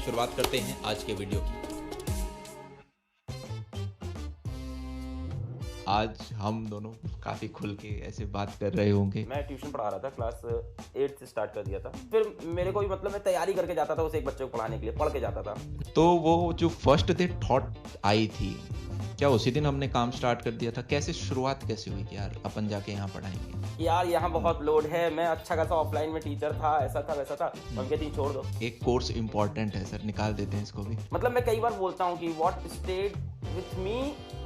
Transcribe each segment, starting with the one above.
शुरुआत करते हैं आज के वीडियो की। आज हम दोनों काफी खुल के ऐसे बात कर रहे होंगे। मैं ट्यूशन पढ़ा रहा था, क्लास 8 से स्टार्ट कर दिया था। फिर मेरे को भी मतलब मैं तैयारी करके जाता था उस एक बच्चे को पढ़ाने के लिए, पढ़ के जाता था। तो वो जो फर्स्ट डे थॉट आई थी, क्या उसी दिन हमने काम स्टार्ट कर दिया था? कैसे शुरुआत कैसे हुई कि यार अपन जाके यहाँ पढ़ाएंगे? यार यहाँ बहुत लोड है, मैं अच्छा खासा ऑफलाइन में टीचर था, ऐसा था वैसा था, हम कहते हैं छोड़ दो। एक कोर्स इंपॉर्टेंट है सर, निकाल देते हैं इसको भी। मतलब मैं कई बार बोलता हूँ कि what stayed with me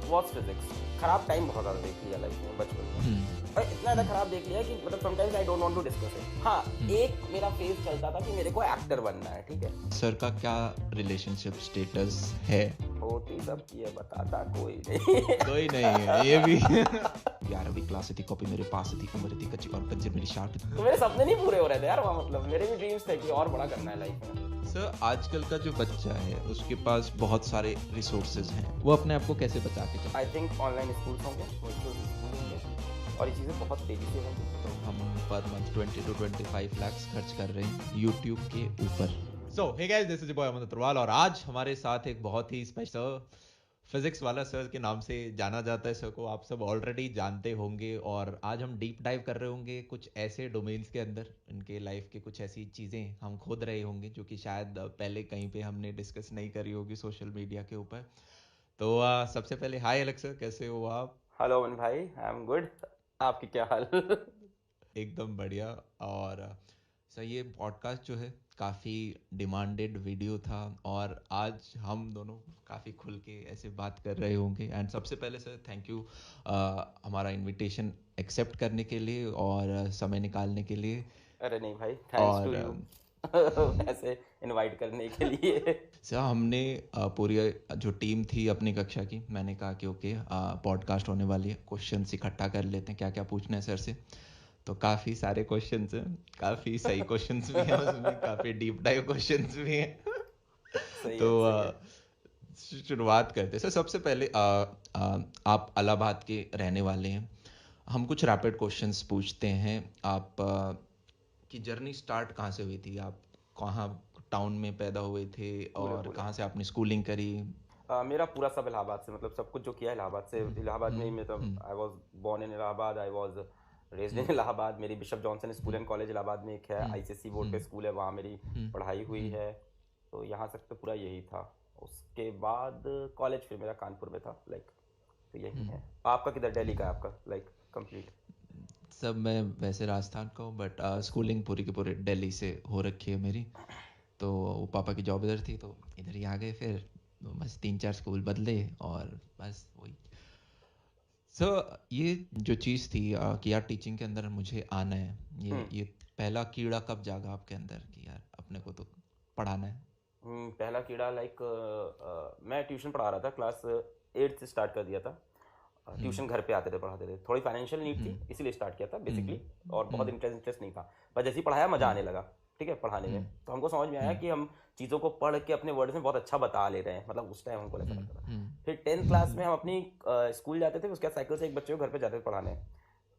was physics. खराब टाइम बहुत ज़्यादा देख लिया लाइफ में बचपन में, और इतना ज़्यादा खराब देख लिया कि मतलब sometimes I don't want to discuss it. हाँ, एक मेरा फेज चलता था कि मेरे को एक्टर बनना है, ठीक है। सर का क्या रिलेशनशिप स्टेटस है? होती सब की है, बताता कोई नहीं। कोई नहीं है ये भी। 11वीं क्लास थी, कॉपी मेरे पास थी, कमर थी कच्ची और कंजर मेरी शार्ट थी। तो मेरे सपने नहीं पूरे हो रहे थे यार वहाँ, मतलब मेरे भी ड्रीम्स थे कि और बड़ा करना है लाइफ में। सर आजकल का जो बच्चा है उसके पास बहुत सारे रिसोर्सेज हैं, वो अपने आप को कैसे बचा के चले? आई थिंक ऑनलाइन स्कूल होंगे, वर्चुअल स्कूल होंगे, और ये चीज़ें बहुत तेजी से होंगी। तो हम पर मंथ 20 to 25 लाख खर्च कर रहे हैं यूट्यूब के ऊपर। So hey guys, this is boy Aman Agrawal, और आज हमारे साथ एक बहुत ही स्पेशल फिजिक्स वाला सर के नाम से जाना जाता है। सर को आप सब ऑलरेडी जानते होंगे, और आज हम डीप डाइव कर रहे होंगे कुछ ऐसे डोमेन्स के अंदर, इनके लाइफ के कुछ ऐसी चीज़ें हम खोद रहे होंगे जो कि शायद पहले कहीं पे हमने डिस्कस नहीं करी होगी सोशल मीडिया के ऊपर। तो सबसे पहले हाय अलेक्स सर, कैसे हो आप? हेलो अमन भाई, आई एम गुड। आपकी क्या हाल? एकदम बढ़िया। और सर ये पॉडकास्ट जो है काफ़ी डिमांडेड वीडियो था, और आज हम दोनों काफ़ी खुल के ऐसे बात कर रहे होंगे। एंड सबसे पहले सर थैंक यू हमारा इनविटेशन एक्सेप्ट करने के लिए और समय निकालने के लिए। अरे नहीं भाई, थैंक्स टू और यू ऐसे इनवाइट करने के लिए। सर हमने पूरी जो टीम थी अपनी कक्षा की, मैंने कहा कि ओके पॉडकास्ट होने वाली है, क्वेश्चंस इकट्ठा कर लेते हैं क्या क्या पूछना है सर से। तो काफ़ी सारे क्वेश्चंस हैं, काफ़ी सही क्वेश्चंस भी हैं उसमें, काफ़ी डीप डाइव क्वेश्चंस भी हैं। सही तो है, सही है। शुरुआत करते हैं सर। सबसे पहले आप इलाहाबाद के रहने वाले हैं, हम कुछ रैपिड क्वेश्चंस पूछते हैं। आप की जर्नी स्टार्ट कहाँ से हुई थी? आप कहाँ टाउन में पैदा हुए थे और कहाँ से आपने स्कूलिंग करी? मेरा पूरा सब इलाहाबाद से, मतलब सब कुछ जो किया है इलाहाबाद से। इलाहाबाद में ही मतलब I was born in Allahabad, I was raised in Allahabad. मेरी Bishop Johnson school and college Allahabad में एक है, आईसीएसई बोर्ड का स्कूल है, वहाँ मेरी पढ़ाई हुई है। तो यहाँ तक तो पूरा यही था। उसके बाद कॉलेज फिर मेरा कानपुर में था, लाइक। तो यही है। आपका किधर? दिल्ली का है आपका, लाइक कंप्लीट? सब मैं वैसे राजस्थान का हूँ, बट स्कूलिंग पूरी की पूरी दिल्ली से हो रखी है मेरी। तो वो पापा की जॉब इधर थी तो इधर ही आ गए, फिर तो बस 3-4 स्कूल बदले और बस वही। सो ये जो चीज़ थी कि यार टीचिंग के अंदर मुझे आना है, ये पहला कीड़ा कब जागा आपके अंदर कि यार अपने को तो पढ़ाना है? पहला कीड़ा लाइक मैं ट्यूशन पढ़ा रहा था, क्लास 8 से स्टार्ट कर दिया था। ट्यूशन घर पे आते थे, पढ़ाते थे। थोड़ी फाइनेंशियल नीड थी, इसीलिए स्टार्ट किया था बेसिकली। और बहुत इंटरेस्ट नहीं था, पर जैसे ही पढ़ाया मजा आने लगा, ठीक है, पढ़ाने में। तो हमको समझ में आया कि हम चीज़ों को पढ़ के अपने वर्ड्स में बहुत अच्छा बता ले रहे हैं, मतलब उस टाइम हमको ऐसा लगता था। फिर 10th क्लास में हम अपनी स्कूल जाते थे, उसके बाद साइकिल से एक बच्चे को घर पे जाते थे पढ़ाने।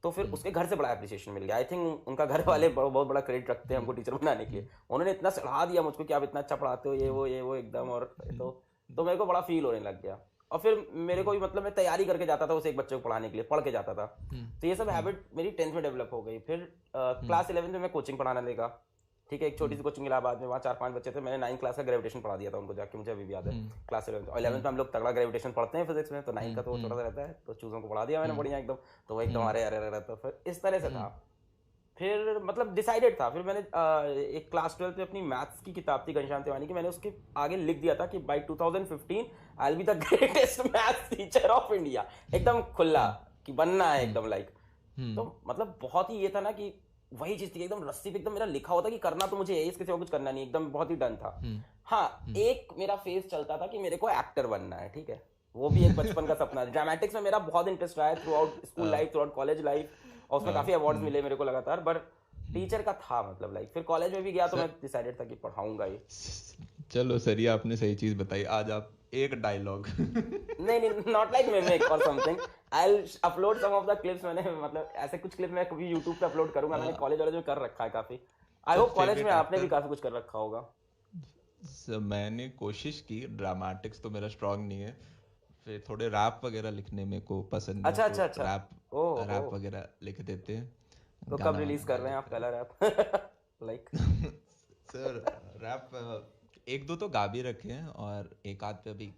तो फिर उसके घर से बड़ा एप्रिसिएशन मिल गया। आई थिंक उनका घर वाले बहुत बड़ा क्रेडिट रखते हैं हमको टीचर बनाने के लिए। उन्होंने इतना चढ़ा दिया मुझको कि आप इतना अच्छा पढ़ाते हो, ये वो एकदम। और तो मेरे को बड़ा फील होने लग गया। और फिर मेरे को भी मतलब मैं तैयारी करके जाता था उस एक बच्चे को पढ़ाने के लिए, पढ़ के जाता था। तो ये सब हैबिट मेरी 10th में डेवलप हो गई। फिर क्लास 11 में मैं कोचिंग पढ़ाने लगा, ठीक है, एक छोटी सी कोचिंग इलाहाबाद में। वहाँ 4-5 बच्चे थे। मैंने 9th क्लास का ग्रेविटेशन पढ़ा दिया था उनको जाके, मुझे अभी भी याद है। क्लास 11 और 11th में हम लोग तगड़ा ग्रेविटेशन पढ़ते हैं फिजिक्स में, तो 9th का तो छोटा सा रहता है, तो चूज़ों को पढ़ा दिया मैंने बढ़िया एकदम। तो वो एकदम अरे अरे अरे, तो फिर इस तरह से था। फिर मतलब डिसाइडेड था। फिर मैंने एक क्लास 12 में अपनी मैथ्स की किताब थी घनश्याम तिवारी की, मैंने उसके आगे लिख दिया था कि by 2015 I will be the greatest maths teacher of India. एकदम खुला कि बनना है एकदम, लाइक। तो मतलब बहुत ही ये था ना कि वही चीज थी, एकदम रस्सी पे एकदम मेरा लिखा होता कि करना तो मुझे है, इसके सिवा कुछ करना नहीं, एकदम बहुत ही डन था। हाँ, एक मेरा फेज चलता था कि मेरे को एक्टर बनना है, ठीक है। वो भी एक बचपन का सपना है। ड्रामेटिक्स में मेरा बहुत इंटरेस्ट रहा है through out school life, through out college life, और उसमें काफी अवार्ड्स मिले मेरे को लगातार। पर टीचर का था मतलब, लाइक। फिर कॉलेज में भी गया तो मैं डिसाइडेड था कि पढ़ाऊंगा ही। चलो सर, ये आपने सही चीज़ बताई। आज आप एक डायलॉग नहीं, नॉट लाइक मिमिक और something. I will upload some of the clips. मैंने मतलब ऐसे कुछ क्लिप मैं कभी यूट्यूब पे अपलोड करूंगा। मैंने कॉलेज वाले में कर रखा है काफी। आई होप कॉलेज में आपने भी काफी कुछ कर रखा होगा। मैंने कोशिश की, ड्रामेटिक्स तो मेरा स्ट्रांग नहीं है, फिर थोड़े रैप वगैरह लिखने मेरे को पसंद है, अच्छा तो अच्छा अच्छा। रैप ओह। वगैरह लिख देते हैं, तो कब गाना रिलीज वाना कर गा रहे हैं आप लेते पहला रैप? लाइक हैं। सर रैप एक दो तो गा भी रखे हैं, और एक आध पे अभी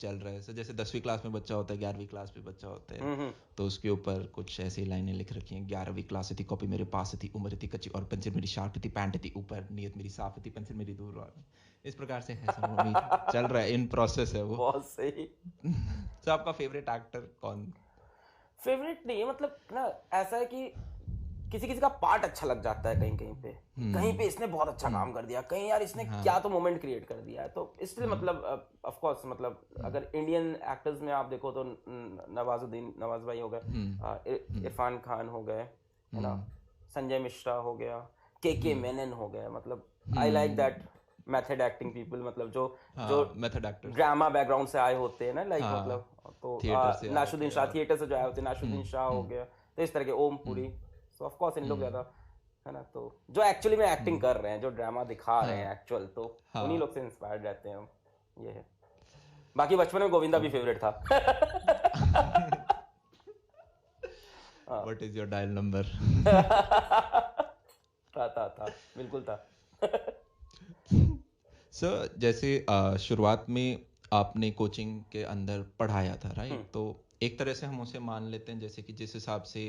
चल रहा है। सर जैसे 10वीं क्लास में बच्चा होता है, 11वीं क्लास में बच्चा होता है, हम्म। तो उसके ऊपर कुछ ऐसी लाइनें लिख रखी हैं। 11वीं क्लास थी, कॉपी मेरे पास थी, उम्र थी कच्ची और पेंसिल मेरी शार्प थी, पैंट थी ऊपर, नीयत मेरी साफ थी, पेंसिल मेरी दूर, और इस प्रकार से है सर। वो अभी चल रहा है, इन प्रोसेस है वो। बहुत सही। सर आपका फेवरेट एक्टर कौन? फेवरेट नहीं है, मतलब ना ऐसा है कि किसी किसी का पार्ट अच्छा लग जाता है कहीं कहीं पे, कहीं पे इसने बहुत अच्छा काम कर दिया, कहीं यार इसने क्या तो मोमेंट क्रिएट कर दिया है, तो इसलिए मतलब ऑफ कोर्स मतलब अगर इंडियन एक्टर्स में आप देखो तो नवाज भाई हो गए, इरफान खान हो गए, है ना, संजय मिश्रा हो गया, के मेनन हो गया, मतलब I like that method acting people, मतलब जो मेथड एक्टर, ड्रामा बैकग्राउंड से आए होते हैं ना, लाइक हाँ, मतलब तो थिएटर से नाशुद्दीन आके, शाह और थिएटर से जो आए होते हैं, नाशुद्दीन शाह हो गया, तो इस तरह के Om Puri, so of course इन लोग ज्यादा, है ना, तो जो एक्चुअली में एक्टिंग कर रहे हैं, जो ड्रामा दिखा रहे हैं एक्चुअल, तो उन्हीं लोग से इंस्पायर्ड रहते हैं हम, ये है। बाकी बचपन में गोविंदा भी फेवरेट था। What is your dial number? था बिल्कुल था। सर जैसे शुरुआत में आपने कोचिंग के अंदर पढ़ाया था, राइट? तो एक तरह से हम उसे मान लेते हैं, जैसे कि जिस हिसाब से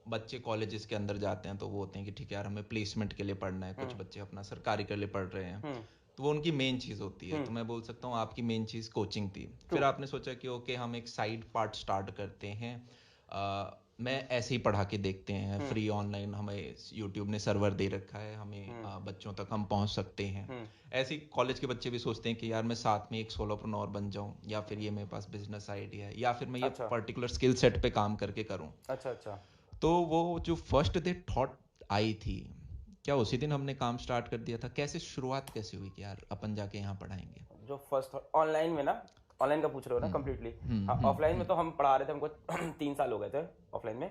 बच्चे कॉलेजेस के अंदर जाते हैं तो वो होते हैं कि ठीक है यार हमें प्लेसमेंट के लिए पढ़ना है, कुछ बच्चे अपना सरकारी के लिए पढ़ रहे हैं, तो वो उनकी मेन चीज़ होती है। तो मैं बोल सकता हूँ आपकी मेन चीज़ कोचिंग थी। फिर आपने सोचा कि ओके हम एक साइड पार्ट स्टार्ट करते हैं, मैं ऐसे ही पढ़ा के देखते हैं, फ्री ऑनलाइन हमें यूट्यूब ने सर्वर दे रखा है, हमें बच्चों तक हम पहुंच सकते हैं। ऐसे कॉलेज के बच्चे भी सोचते हैं कि यार मैं साथ में एक सोलोप्रेन्योर बन जाऊं, या फिर ये मेरे पास बिजनेस आइडिया है, या फिर मैं ये अच्छा पर्टिकुलर स्किल सेट पे काम करके करूं। अच्छा अच्छा। तो वो जो फर्स्ट डे थॉट आई थी, क्या उसी दिन हमने काम स्टार्ट कर दिया था? कैसे शुरुआत कैसे हुई कि यार अपन जाके यहाँ पढ़ाएंगे? जो फर्स्ट ऑनलाइन में ना, ऑनलाइन का पूछ रहे हो ना कम्प्लीटली? हाँ, ऑफलाइन में तो हम पढ़ा रहे थे, हमको 3 साल हो गए थे ऑफलाइन में।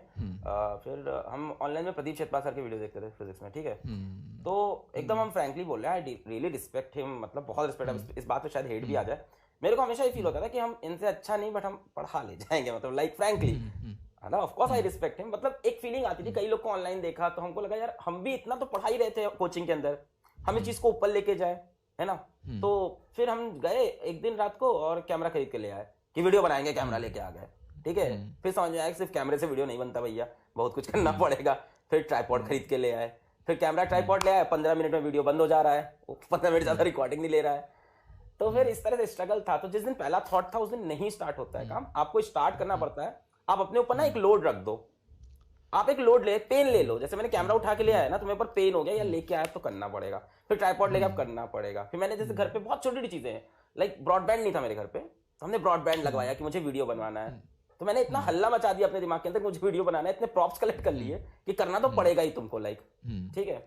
फिर हम ऑनलाइन में प्रदीप चेतपा सर की वीडियो देखते थे फिजिक्स में, ठीक है। तो एकदम हम फ्रैंकली बोल रहे हैं, आई रियली रिस्पेक्ट हिम, मतलब बहुत रिस्पेक्ट। इस बात पे शायद हेट भी आ जाए, मेरे को हमेशा ये फील होता था कि हम इनसे अच्छा नहीं बट हम पढ़ा ले जाएंगे, मतलब लाइक फ्रैंकली, है ना। Of course I respect him, मतलब एक फीलिंग आती थी, कई लोग को ऑनलाइन देखा तो हमको लगा यार हम भी इतना तो पढ़ा ही रहे थे कोचिंग के अंदर, हम इस चीज को ऊपर लेके जाए, है ना। तो फिर हम गए एक दिन रात को और कैमरा खरीद के ले आए कि वीडियो बनाएंगे, कैमरा लेके आ गए, ठीक है। फिर समझ में आया कि सिर्फ कैमरे से वीडियो नहीं बनता भैया, बहुत कुछ करना पड़ेगा। फिर ट्राइपॉड खरीद के ले आए, फिर कैमरा ट्राइपॉड ले आए, 15 मिनट में वीडियो बंद हो जा रहा है, 15 मिनट ज्यादा रिकॉर्डिंग नहीं ले रहा है। तो फिर इस तरह से स्ट्रगल था। तो जिस दिन पहला थॉट था उस दिन नहीं स्टार्ट होता है काम, आपको स्टार्ट करना पड़ता है। आप अपने ऊपर ना एक लोड रख दो, आप एक लोड ले, पेन ले लो, जैसे मैंने कैमरा उठा के ले आया ना, तो मेरे पर पेन हो गया या लेके आया तो करना पड़ेगा। फिर ट्राइपॉड लेके आप करना पड़ेगा। फिर मैंने जैसे घर पे बहुत छोटी छोटी चीजें हैं, लाइक ब्रॉडबैंड नहीं था मेरे घर पे, तो हमने ब्रॉडबैंड लगवाया कि मुझे वीडियो बनवाना है। तो मैंने इतना हल्ला मचा दिया अपने दिमाग के अंदर, मुझे वीडियो बनाना है, इतने प्रॉप्स कलेक्ट कर लिए कि करना तो पड़ेगा ही तुमको, लाइक, ठीक है।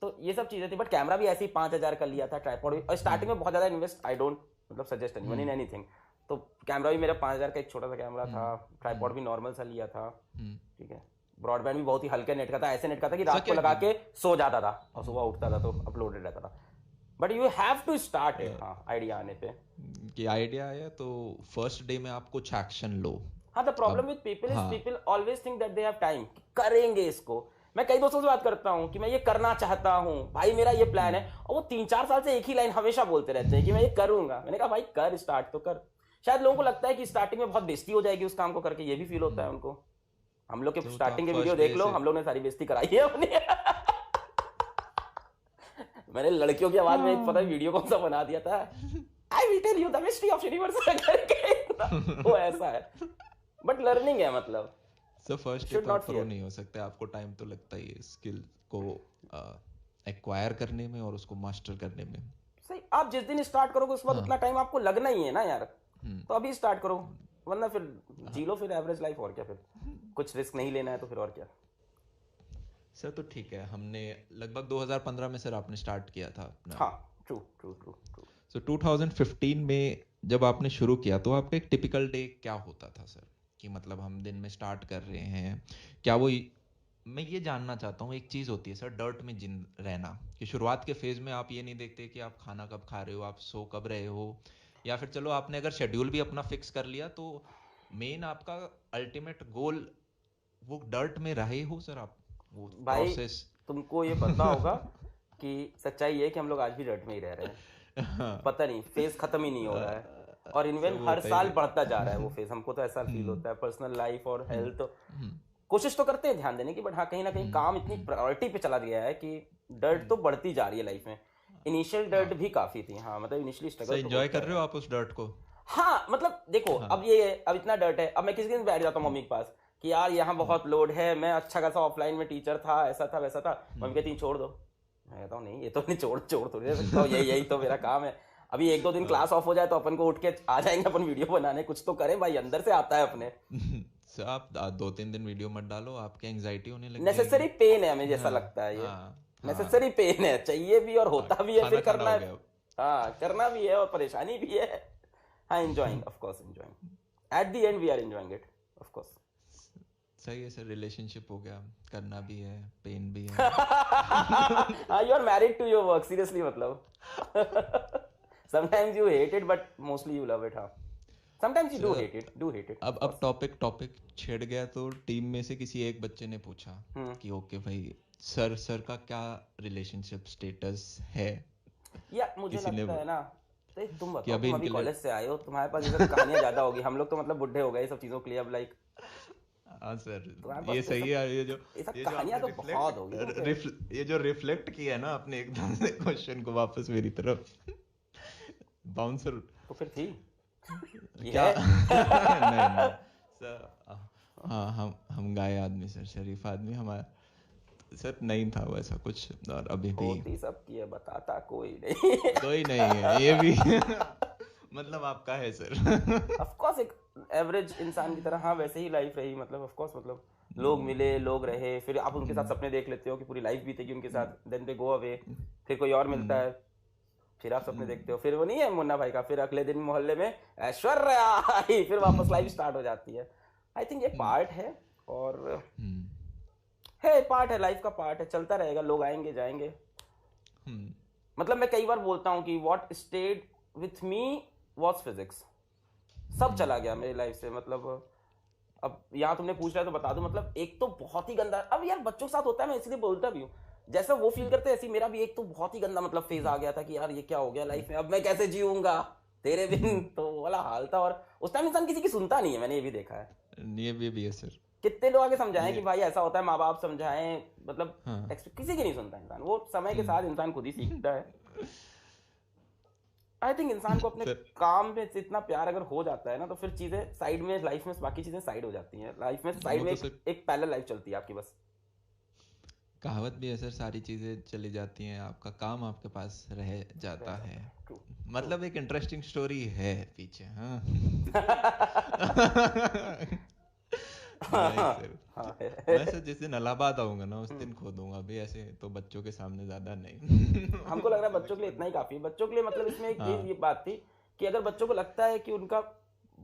तो ये सब चीजें थी, बट कैमरा भी ऐसे ही 5,000 का लिया था, ट्राइपॉड भी, और स्टार्टिंग में बहुत ज्यादा इन्वेस्ट आई डोंट मतलब सजेस्ट एनीवन इन एनीथिंग। तो कैमरा भी मेरा 5,000 का एक छोटा सा कैमरा था, ट्राइपॉड भी नॉर्मल सा लिया था, ठीक है। ब्रॉडबैंड भी बहुत ही हल्के नेट का था, ऐसे नेट का था कि रात को लगा के सो जाता था और सुबह उठता था तो अपलोडेड रहता था। But you have to start it. हाँ, आइडिया आने पे कि आइडिया आया तो फर्स्ट डे में आप कुछ एक्शन लो। हाँ, the problem with people is people always think that they have time, करेंगे इसको। मैं कई दोस्तों से बात करता हूँ कि मैं ये करना चाहता हूँ भाई, मेरा ये प्लान है, और वो 3-4 साल से एक ही लाइन हमेशा बोलते रहते हैं कि मैं ये करूंगा। मैंने कहा भाई कर, स्टार्ट तो कर। शायद लोगों को लगता है कि स्टार्टिंग में बहुत बेइज्जती हो जाएगी उस काम को करके, ये भी फील होता है उनको। हम लोग के स्टार्टिंग के वीडियो देख लो, हम लोग ने सारी बेइज्जती कराई है अपनी। मैंने लड़कियों की आवाज में एक पता है वीडियो कौन सा बना दिया था, I will tell you the mystery of universe करके। वो ऐसा है, बट लर्निंग है, मतलब सो फर्स्ट डे तो आप प्रो नहीं हो सकते, आपको टाइम तो लगता ही है स्किल को एक्वायर करने में और उसको मास्टर करने में। सही, आप जिस दिन स्टार्ट करोगे उस बाद उतना टाइम आपको लगना ही है ना यार, तो अभी स्टार्ट करो, वरना फिर जी लो फिर एवरेज लाइफ, और क्या, फिर कुछ रिस्क नहीं लेना है तो फिर और क्या। सर तो ठीक है, हमने लगभग 2015 में सर आपने स्टार्ट किया था अपना। हाँ, ट्रू ट्रू ट्रू ट्रू। सो 2015 में जब आपने शुरू किया तो आपका एक टिपिकल डे क्या होता था सर? कि मतलब हम दिन में स्टार्ट कर रहे हैं, क्या वो मैं ये जानना चाहता हूँ, एक चीज होती है सर डर्ट में जिन रहना, कि शुरुआत के फेज में आप ये नहीं देखते कि आप खाना कब खा रहे हो, आप सो कब रहे हो, या फिर चलो आपने अगर शेड्यूल भी अपना फिक्स कर लिया तो मेन आपका अल्टीमेट गोल वो डर्ट में रहे हो सर आप, वो भाई प्रोसेस। तुमको ये पता होगा कि सच्चाई ये है कि हम लोग आज भी डर्ट में ही रह रहे हैं, पता नहीं फेज खत्म ही नहीं हो रहा है, और इनवेन सब हर होता साल ही। बढ़ता जा रहा है वो फेज। हमको तो ऐसा फील होता है पर्सनल लाइफ और हेल्थ, कोशिश तो करते हैं ध्यान देने की, बट हाँ कहीं ना कहीं काम इतनी प्रायोरिटी पे चला गया है कि डर्ट तो बढ़ती जा रही है लाइफ में। इनिशियल डर्ट भी काफी थी, हाँ मतलब इनिशियली सर स्ट्रगल तो एंजॉय होता कर रहे है। हो आप उस डर्ट को? हाँ मतलब देखो हाँ। अब ये है, अब इतना डर्ट है, अब मैं किसी दिन बैठ जाता हूँ मम्मी के पास कि यार यहाँ बहुत लोड है, मैं अच्छा खासा ऑफलाइन में टीचर था, ऐसा था वैसा था, मम्मी कहती छोड़ दो। मैं कहता हूँ नहीं ये तो नहीं, छोड़ छोड़ थोड़ी दे सकता हूँ, यही यही तो मेरा काम है। अभी एक दो दिन क्लास ऑफ हो जाए तो अपन को उठ के आ जाएंगे अपन वीडियो बनाने, कुछ तो करें भाई, अंदर से आता है अपने। सर आप 2-3 दिन वीडियो मत डालो, आपके एंजाइटी होने लग नेसेसरी जाएगी। पेन है, हमें जैसा हाँ लगता है ये हाँ हाँ नेसेसरी पेन है, चाहिए भी और हाँ, होता भी है, खाना फिर खाना करना हो है। गया। हाँ करना भी है और परेशानी भी है। हाँ enjoying, of course enjoying, at the end we are enjoying it of course. सही है सर, रिलेशनशिप हो गया, करना भी है, पेन भी है। हाँ you are married to your work seriously, मतलब sometimes you hate it but mostly you love it. हाँ sometimes you do sir hate it, do hate it अब ऑफ कोर्स। टॉपिक टॉपिक छेड़ गया तो टीम में से किसी एक बच्चे ने पूछा कि ओके भाई सर सर का क्या रिलेशनशिप स्टेटस है? या मुझे किसी ने लगता है ना, तो तुम कि बताओ, अभी तुम अभी इनके लिए। कॉलेज से आए हो, तुम्हारे पास ये सब कहानियां ज्यादा होगी, हम लोग तो मतलब बुढ़े हो गए ये सब चीजों के लिए अब, लाइक हाँ सर, तुम्हारे ये पास तो सही है, ये सब ये जो कहानियां आपने तो बहुत होगी तुमसे। ये जो रिफ्लेक्ट किया है ना आपने एकदम से क्वेश्चन को वापस मेरी तरफ, बाउंसर। तो फिर थी ये क्या? है। नहीं नहीं सर, हाँ हम गाय आदमी सर, शरीफ आदमी हमारा सर नहीं था वैसा कुछ, और अभी भी होती सब की है, बताता कोई नहीं। कोई नहीं है ये भी। मतलब आपका है सर। ऑफ कोर्स एक एवरेज इंसान की तरह, हाँ वैसे ही लाइफ रही, मतलब ऑफ कोर्स, मतलब लोग मिले, लोग रहे, फिर आप उनके साथ सपने देख लेते हो कि पूरी लाइफ बीतेगी उनके साथ, देन दे गो अवे, फिर कोई और मिलता है, फिर आप सपने देखते हो, फिर वो नहीं है मुन्ना भाई का, फिर अगले दिन मोहल्ले में ऐश्वर्या आई, फिर वापस लाइफ स्टार्ट हो जाती है। आई थिंक ये पार्ट है, और है पार्ट है, लाइफ का पार्ट है, चलता रहेगा, लोग आएंगे जाएंगे। मतलब मैं कई बार बोलता हूँ कि what stayed with me was physics, सब चला गया मेरी लाइफ से, मतलब अब यहाँ तुमने पूछ रहा है तो बता दूं, मतलब एक तो बहुत ही गंदा, अब यार बच्चों के साथ होता है, मैं इसलिए बोलता भी हूँ, जैसा वो फील करते हैं ऐसे ही मेरा भी एक तो बहुत ही गंदा मतलब फेज आ गया था कि यार ये क्या हो गया लाइफ में, अब मैं कैसे जीऊंगा तेरे बिन, तो वो वाला हाल था, और उस टाइम इंसान किसी की सुनता नहीं है, मैंने ये भी देखा है। ये भी है सर। कितने लोग आगे समझाएं कि ये भाई ऐसा होता है, माँ बाप समझाएं, मतलब हाँ किसी की नहीं सुनता इंसान, वो समय के साथ इंसान खुद ही सीखता है। आई थिंक इंसान को अपने सर काम में इतना प्यार अगर हो जाता है ना, तो फिर चीजें साइड में, लाइफ में बाकी चीजें साइड हो जाती हैं, लाइफ में साइड वो में तो सर एक पैरेलल लाइफ चलती है आपकी बस। कहावत भी है सर, सारी चीजें चली जाती हैं, आपका काम आपके पास रह रह जाता है। जाता है, ट्रू ट्रू। मतलब एक इंटरेस्टिंग स्टोरी है पीछे। हाँ। Nice sir. हाँ मैं है। सर जिस दिन इलाहाबाद आऊंगा ना उस दिन खो दूंगा, अभी ऐसे तो बच्चों के सामने ज्यादा नहीं। हमको लग रहा है बच्चों फिजिक्स के लिए इतना पढ़ने। ही काफी है, बच्चों के लिए, मतलब इसमें एक ये हाँ। बात थी कि अगर बच्चों को लगता है कि उनका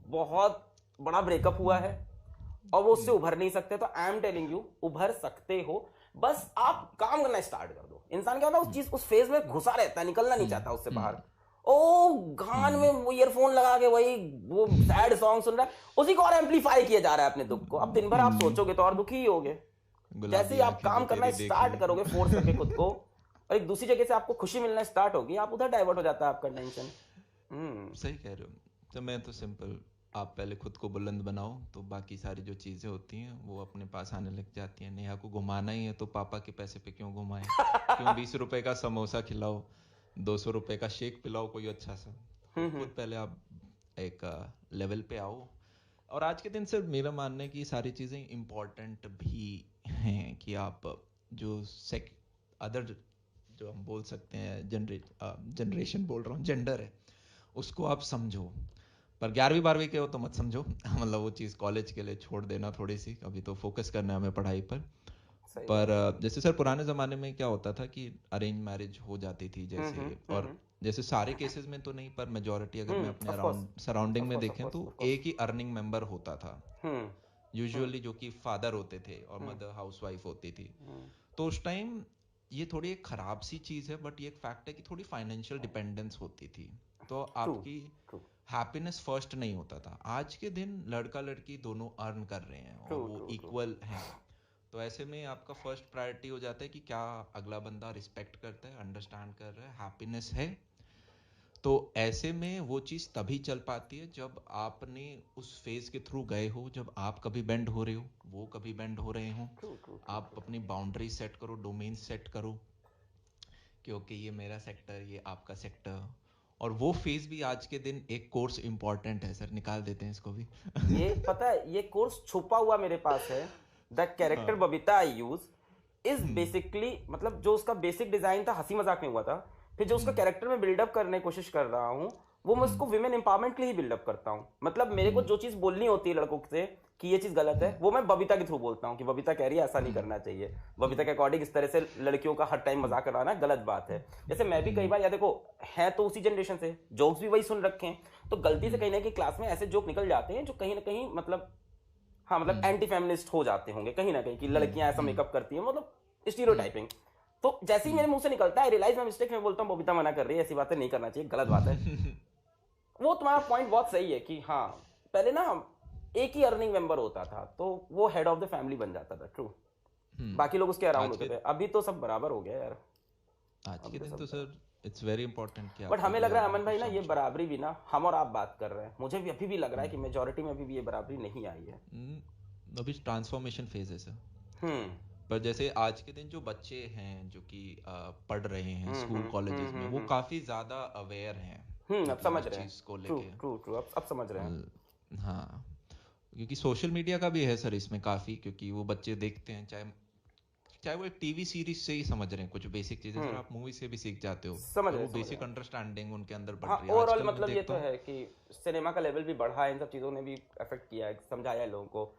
बहुत बड़ा ब्रेकअप हुआ है और वो उससे उभर नहीं सकते, तो आई एम टेलिंग यू उभर सकते हो, बस आप काम करना स्टार्ट कर दो। इंसान क्या होता है उस चीज, उस फेज में घुसा रहता है, निकलना नहीं चाहता उससे बाहर, ओ गान में वो ईयरफोन लगा के वही वो सैड सॉन्ग सुन रहा है, उसी को और एम्पलीफाई किया जा रहा है अपने दुख को। अब दिन भर आप सोचोगे तो और दुखी ही होगे, जैसे ही गुलाबी आप आंखें जो काम करना तेरी देख स्टार्ट ली। करोगे फोर्स करके खुद को, और एक दूसरी जगह से आपको खुशी मिलना स्टार्ट होगी, आप उधर डाइवर्ट हो जाता है आपका टेंशन। सही कह रहे हो। तो मैं तो सिंपल, आप पहले खुद को बुलंद बनाओ तो बाकी सारी जो चीजें होती हैं वो अपने पास आने लग जाती हैं। नेहा को घुमाना ही है तो पापा के पैसे पे क्यों घुमाए, क्यों 20 रुपए का समोसा खिलाओ, 200 रुपए का शेक पिलाओ कोई अच्छा सा। तो खुद पहले आप एक लेवल पे आओ। और आज के दिन सर मेरा मानना है कि सारी चीजें इम्पोर्टेंट भी हैं, कि आप जो अदर जो हम बोल सकते हैं जनरेशन बोल रहा हूँ, जेंडर है, उसको आप समझो। पर 11वीं 12वीं के हो तो मत समझो। मतलब वो चीज़ कॉलेज के लिए छोड़ देना थोड़ी सी, अभी तो फोकस करना है हमें पढ़ाई पर। सही पर बात है। जैसे सर पुराने ज़माने में क्या होता था कि अरेंज मैरिज हो जाती थी जैसे, और जैसे सारे केसेस में तो नहीं पर मेजोरिटी अगर मैं अपने of course around surrounding of में कोर्स ऑफ देखें कोर्स तो ऑफ कोर्स। एक ही अर्निंग मेंबर होता था। यूजुअली जो कि फादर होते थे और मदर हाउसवाइफ होती थी। तो उस टाइम ये थोड़ी एक खराब सी चीज है, बट ये एक फैक्ट है कि थोड़ी फाइनेंशियल डिपेंडेंस होती थी, तो आपकी हैप्पीनेस फर्स्ट नहीं होता था। आज के दिन लड़का लड़की दोनों अर्न कर रहे हैं और वो इक्वल हैं, तो ऐसे में आपका फर्स्ट प्रायोरिटी हो जाता है कि क्या अगला बंदा रिस्पेक्ट करता है, अंडरस्टैंड कर रहा है, हैप्पीनेस है। तो ऐसे में वो चीज़ तभी चल पाती है जब आपने उस फेज के थ्रू गए हो, जब आप कभी बेंड हो रहे हो, वो कभी बेंड हो रहे हो। आप अपनी बाउंड्री सेट करो, डोमेन सेट करो, क्योंकि ये मेरा सेक्टर, ये आपका सेक्टर। और वो फेज भी आज के दिन एक कोर्स इंपॉर्टेंट है सर, निकाल देते हैं इसको भी। ये पता है, ये कोर्स छुपा हुआ मेरे पास है। The character Babita I use is basically, मतलब जो उसका बेसिक डिजाइन था हंसी मजाक में हुआ था, फिर जो उसका कैरेक्टर में बिल्डअप करने की कोशिश कर रहा हूँ वो मैं उसको विमेन एम्पावरमेंट के लिए ही बिल्डअप करता हूँ। मतलब मेरे को जो चीज बोलनी होती है लड़कों से कि ये चीज गलत है, वो मैं बबीता के थ्रू बोलता हूँ कि बबीता कह रही है ऐसा नहीं करना चाहिए, बबीता के अकॉर्डिंग इस तरह से लड़कियों का हर टाइम मजाक कराना गलत बात है। जैसे मैं भी कई बार, या देखो है तो उसी जनरेशन से, जोक्स भी वही सुन रखे हैं, तो गलती से कहीं ना कहीं क्लास में ऐसे जोक निकल जाते हैं जो कहीं ना कहीं मतलब, हाँ मतलब एंटी फेमिनिस्ट हो जाते होंगे कहीं ना कहीं, कि लड़कियां ऐसा मेकअप करती हैं, मतलब स्टीरियोटाइपिंग। तो जैसे ही मेरे मुंह से निकलता है, रियलाइज मैं मिस्टेक में बोलता हूँ बबीता मना कर रही है, ऐसी बातें नहीं करना चाहिए, गलत बात है। वो तुम्हारा पॉइंट बहुत सही है कि हाँ पहले ना एक ही अर्निंग मेंबर होता था तो वो हेड ऑफ द फैमिली बन जाता था, ट्रू, बाकी लोग उसके अराउंड होते थे। अभी तो सब बराबर हो गया यार, आज के दिन तो सर इट्स वेरी इंपॉर्टेंट कि बट हमें लग रहा है अमन भाई ना, ये बराबरी भी ना हम और आप बात कर रहे हैं, मुझे भी अभी भी लग रहा है कि मेजोरिटी में अभी भी ये बराबरी नहीं आई है। अभी ट्रांसफॉर्मेशन फेज है सर। पर जैसे आज के दिन जो बच्चे हैं जो कि पढ़ रहे हैं स्कूल कॉलेजेस में, वो काफी ज्यादा अवेयर हैं अब समझ रहे हैं चीज को लेके। ट्रू अब समझ रहे हैं। हाँ, क्योंकि सोशल मीडिया का भी है सर इसमें काफी, क्योंकि वो बच्चे देखते हैं, चाहे वो एक टीवी सीरीज से ही समझ रहे हैं कुछ बेसिक चीजें सर, आप मूवी से भी सीख जाते हो, समझ तो रहे वो बेसिक अंडरस्टैंडिंग उनके अंदर बढ़ हाँ, रही है ओवरऑल आजकल। मतलब ये तो है कि सिनेमा का लेवल भी बढ़ा है, इन सब चीजों ने भी अफेक्ट किया है, समझाया है लोगों को।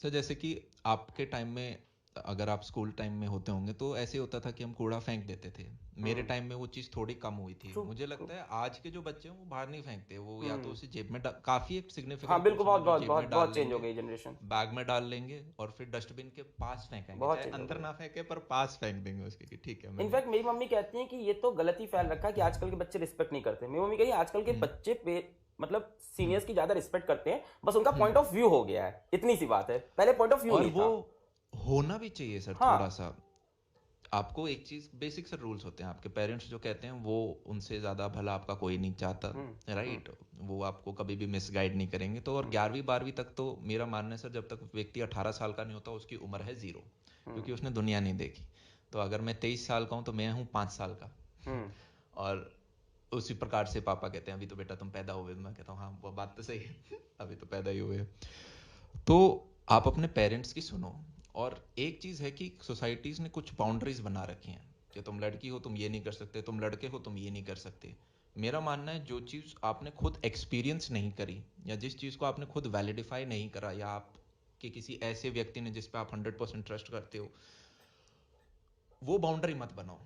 सर जैसे कि आपके टाइम में, अगर आप स्कूल टाइम में होते होंगे तो ऐसे होता था कि हम कूड़ा फेंक देते थे। मेरे टाइम में वो चीज थोड़ी कम हुई थी। मुझे लगता है आज के जो बच्चे हैं वो बाहर नहीं फेंकते, वो या तो उसे जेब में काफी एक सिग्निफिकेंट, हाँ बिल्कुल, बहुत बहुत जेब बहुत में डाल बहुत चेंज हो लेंगे, गई जनरेशन, बैग में डाल लेंगे और फिर डस्टबिन के पास फेंकेंगे, बहुत चाहे चेंज हो अंदर गई। ना फेंके पर पास फेंक देंगे उसके कि ठीक है। इनफैक्ट मेरी मम्मी कहती हैं कि ये तो गलत ही फैल रखा है कि आजकल के बच्चे रिस्पेक्ट नहीं करते। मेरी मम्मी कही आजकल के बच्चे पे मतलब सीनियर्स की ज्यादा रिस्पेक्ट करते हैं, बस उनका पॉइंट ऑफ व्यू हो गया है, इतनी सी बात है, पहले पॉइंट ऑफ व्यू और नहीं वो था। होना भी चाहिए सर। हाँ, थोड़ा सा आपको एक चीज बेसिक से रूल्स होते हैं, आपके पेरेंट्स जो कहते हैं वो उनसे ज्यादा भला आपका कोई नहीं चाहता, राइट। वो आपको कभी भी मिसगाइड नहीं करेंगे। तो और 11वीं 12वीं तक तो मेरा मानना है सर, जब तक व्यक्ति 18 साल का नहीं होता उसकी उम्र है 0, क्योंकि उसने दुनिया नहीं देखी। तो अगर मैं 23 साल का हूँ तो मैं हूँ 5 साल का। और उसी प्रकार से पापा कहते हैं अभी तो बेटा तुम पैदा हुए, मैं कहता हूँ हाँ वो बात तो सही है अभी तो पैदा ही हुए। तो आप अपने पेरेंट्स की सुनो। और एक चीज है कि सोसाइटीज ने कुछ बाउंड्रीज बना रखी हैं कि तुम लड़की हो तुम ये नहीं कर सकते, तुम लड़के हो तुम ये नहीं कर सकते। मेरा मानना है जो चीज आपने खुद एक्सपीरियंस नहीं करी, या जिस चीज को आपने खुद वैलिडिफाई नहीं करा, या आप कि किसी ऐसे व्यक्ति ने जिस पे आप 100% ट्रस्ट करते हो, वो बाउंड्री मत बनाओ।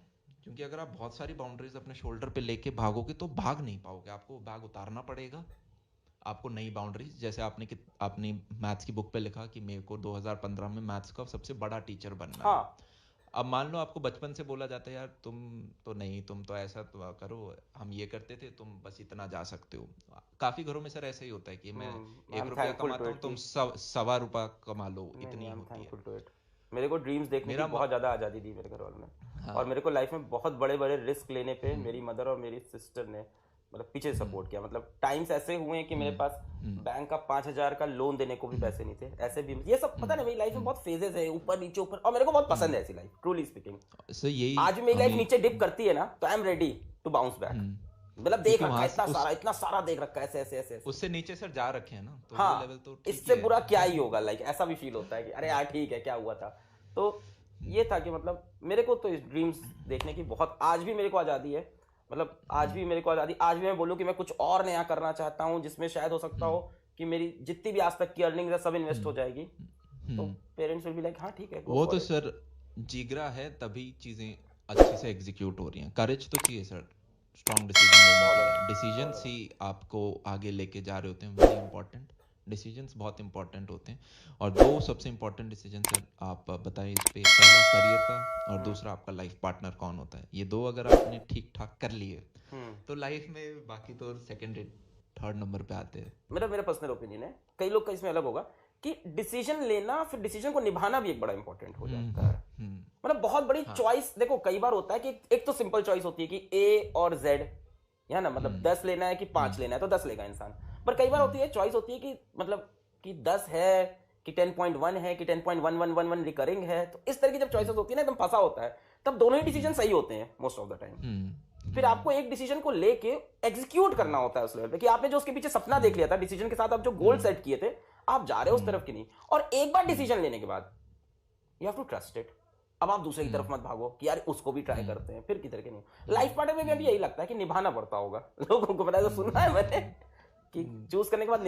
क्योंकि अगर आप बहुत सारी बाउंड्रीज अपने शोल्डर पे लेके भागोगे तो भाग नहीं पाओगे, आपको बैग उतारना पड़ेगा। आपको नई बाउंड्रीज, जैसे आपने मैथ्स की बुक पे लिखा कि मेरे को 2015 में मैथ्स का सबसे बड़ा टीचर बनना है। अब मान लो आपको बचपन से बोला जाता है यार तुम तो नहीं, तुम तो ऐसा तो करो, हम ये करते थे, तुम बस इतना जा सकते हो। काफी घरों में सर ऐसा ही होता है कि मैं 1 रुपया कमाता हूँ, तुम 1.25 रुपया कमा लो, इतनी होती है। मेरे को ड्रीम्स देखने की बहुत ज्यादा आजादी दी मेरे घर वालों ने। और मेरे को लाइफ में बहुत बड़े बड़े रिस्क लेने पे मेरी मदर और मेरी सिस्टर ने मतलब पीछे सपोर्ट किया। मतलब टाइम्स ऐसे हुए हैं कि मेरे पास बैंक का 5,000 का लोन देने को भी पैसे नहीं थे, ऐसे भी ये सब पता नहीं। मेरी लाइफ में बहुत फेजेस है, ऊपर नीचे ऊपर, और मेरे को बहुत पसंद है ऐसी लाइफ, ट्रूली स्पीकिंग। आज मेरी लाइफ नीचे डिप करती है ना तो I am ready to bounce back. मतलब देख रखा है इतना सारा देख रखा है, ऐसे ऐसे उससे नीचे सर जा रखे हैं ना, तो हाँ, लेवल तो इससे बुरा क्या ही होगा। लाइक ऐसा भी फील होता है कि अरे यार ठीक है क्या हुआ था। तो ये था कि मतलब मेरे को तो इस ड्रीम्स देखने की बहुत, आज भी मेरे को आजादी है। मतलब आज भी मेरे को आजादी, आज भी मैं बोलूँ कि मैं कुछ और नया करना चाहता हूँ जिसमें शायद हो सकता हो कि मेरी जितनी भी आज तक की अर्निंग है सब इन्वेस्ट हो जाएगी, तो पेरेंट्स विल बी लाइक हाँ ठीक है। वो तो सर जिगरा है तभी चीजें अच्छे से एग्जीक्यूट हो रही हैं। करेज तो चाहिए सर, स्ट्रॉन्ग डिसीजन ही आपको आगे लेके जा रहे होते हैं, वेरी इंपॉर्टेंट। डिसीजंस बहुत इंपॉर्टेंट होते हैं, और दो सबसे इंपॉर्टेंट डिसीजन आप बताएं इस पे, पहला करियर का और दूसरा आपका लाइफ पार्टनर कौन होता है। ये दो अगर आपने ठीक ठाक कर लिए तो लाइफ में बाकी तो सेकंड थर्ड नंबर पे आते हैं। मेरा पर्सनल ओपिनियन है, कई लोग का इसमें अलग होगा, कि डिसीजन लेना फिर डिसीजन को निभाना भी एक बड़ा इंपॉर्टेंट हो जाता है। मतलब बहुत बड़ी चॉइस, देखो कई बार होता है कि एक तो सिंपल चॉइस होती है कि ए और जेड, या ना, मतलब 10 लेना है कि 5 लेना है, तो 10 लेगा इंसान। पर कई बार होती है चॉइस होती है कि मतलब कि 10 है कि 10.1 है कि 10.1111 रिकरिंग है। तो इस तरह की जब चॉइसेस होती है ना, एकदम फंसा होता है, तब दोनों ही डिसीजन सही होते हैं मोस्ट ऑफ द टाइम। फिर आपको एक डिसीजन को लेके एग्जीक्यूट करना होता है उस लेवल पे, कि आपने जो उसके पीछे सपना देख लिया था डिसीजन के साथ, आप जो गोल सेट किए थे, आप जा रहे हो उस तरफ की नहीं। और एक बार डिसीजन लेने के बाद you have to trust it. अब आप दूसरे की तरफ मत भागो कि यार उसको भी ट्राई करते हैं, फिर किधर के नहीं। लाइफ पार्टनर में भी यही लगता है कि निभाना पड़ता होगा। लोगों को पता है, तो सुना है मैंने कि चूज करने के बाद